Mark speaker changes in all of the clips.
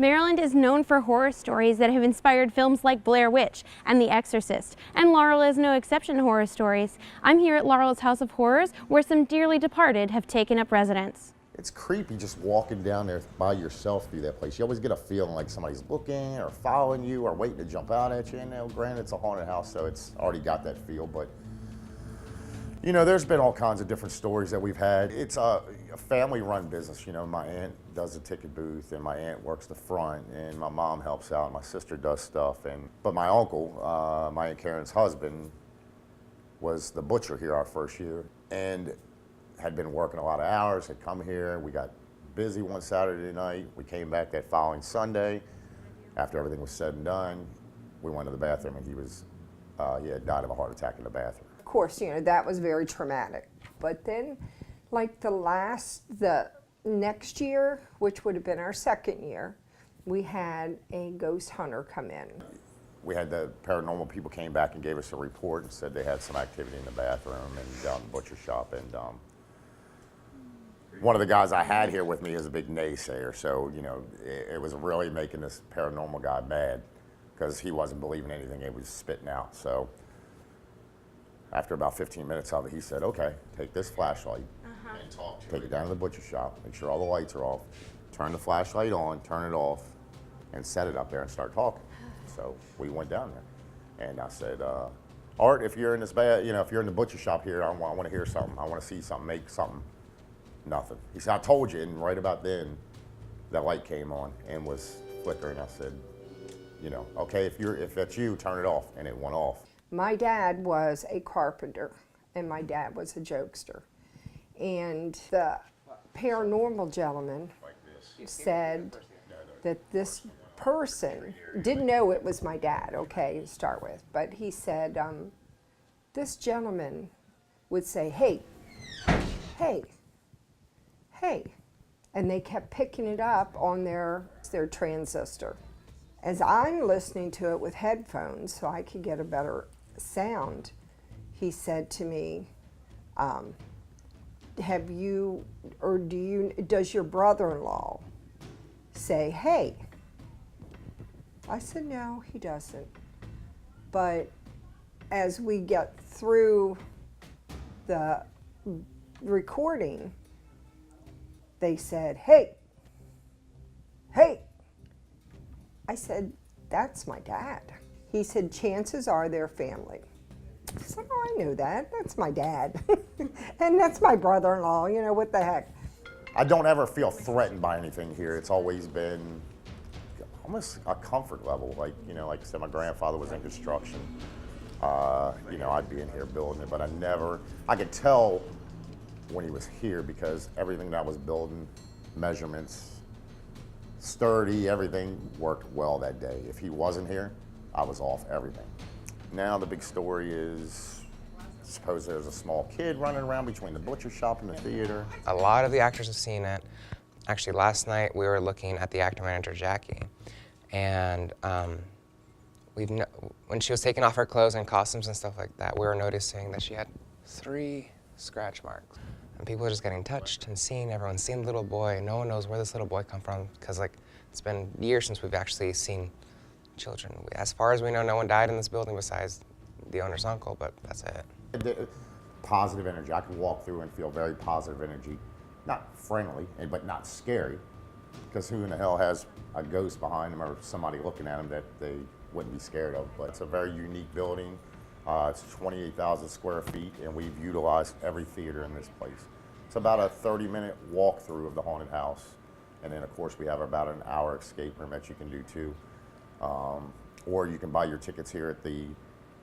Speaker 1: Maryland is known for horror stories that have inspired films like Blair Witch and The Exorcist, and Laurel is no exception to horror stories. I'm here at Laurel's House of Horrors, where some dearly departed have taken up residence.
Speaker 2: It's creepy just walking down there by yourself through that place. You always get a feeling like somebody's looking or following you or waiting to jump out at you. And now, granted, it's a haunted house, so it's already got that feel, but you know, there's been all kinds of different stories that we've had. It's a family-run business. You know, my aunt does the ticket booth, and my aunt works the front, and my mom helps out, and my sister does stuff. But my uncle, my Aunt Karen's husband, was the butcher here our first year, and had been working a lot of hours, had come here. We got busy one Saturday night. We came back that following Sunday. After everything was said and done, we went to the bathroom, and he had died of a heart attack in the bathroom.
Speaker 3: Of course, you know, that was very traumatic. But then, like the next year, which would have been our second year, we had a ghost hunter come in.
Speaker 2: We had the paranormal people came back and gave us a report and said they had some activity in the bathroom and down the butcher shop. And one of the guys I had here with me is a big naysayer, so you know, it was really making this paranormal guy mad because he wasn't believing anything he was spitting out. So after about 15 minutes of it, he said, okay, take this flashlight and take it down to the butcher shop, make sure all the lights are off, turn the flashlight on, turn it off, and set it up there and start talking. So we went down there, and I said, Art, if you're in this if you're in the butcher shop here, I want to hear something, I want to see something, make something. Nothing. He said, I told you, and right about then, that light came on and was flickering. I said, you know, okay, if that's you, turn it off, and it went off.
Speaker 3: My dad was a carpenter, and my dad was a jokester. And the paranormal gentleman said that this person, didn't know it was my dad, okay, to start with, but he said, this gentleman would say, hey, hey, hey, and they kept picking it up on their transistor. As I'm listening to it with headphones so I could get a better sound, he said to me, does your brother-in-law say, hey? I said, no, he doesn't. But as we get through the recording, they said, hey, hey. I said, that's my dad. He said, chances are they're family. I said, oh, I know that. That's my dad. And that's my brother-in-law, you know, what the heck.
Speaker 2: I don't ever feel threatened by anything here. It's always been almost a comfort level. Like, you know, like I said, my grandfather was in construction. You know, I'd be in here building it, but I could tell when he was here because everything that was building, measurements, sturdy, everything worked well that day. If he wasn't here, I was off everything. Now the big story is, suppose there's a small kid running around between the butcher shop and the theater.
Speaker 4: A lot of the actors have seen it. Actually, last night we were looking at the actor manager, Jackie, and when she was taking off her clothes and costumes and stuff like that, we were noticing that she had 3 scratch marks. And people are just getting touched and seen. Everyone's seen the little boy. No one knows where this little boy come from because, like, it's been years since we've actually seen children. As far as we know, no one died in this building besides the owner's uncle, but that's it.
Speaker 2: Positive energy. I can walk through and feel very positive energy. Not friendly, but not scary. Because who in the hell has a ghost behind them or somebody looking at them that they wouldn't be scared of? But it's a very unique building. It's 28,000 square feet, and we've utilized every theater in this place. It's about a 30-minute walkthrough of the haunted house. And then, of course, we have about an hour escape room that you can do, too. Or you can buy your tickets here at the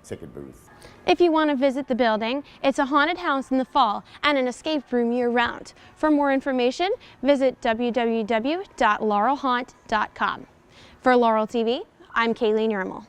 Speaker 2: ticket booth.
Speaker 1: If you want to visit the building, it's a haunted house in the fall and an escape room year-round. For more information, visit www.laurelhaunt.com. For Laurel TV, I'm Kayleen Yermal.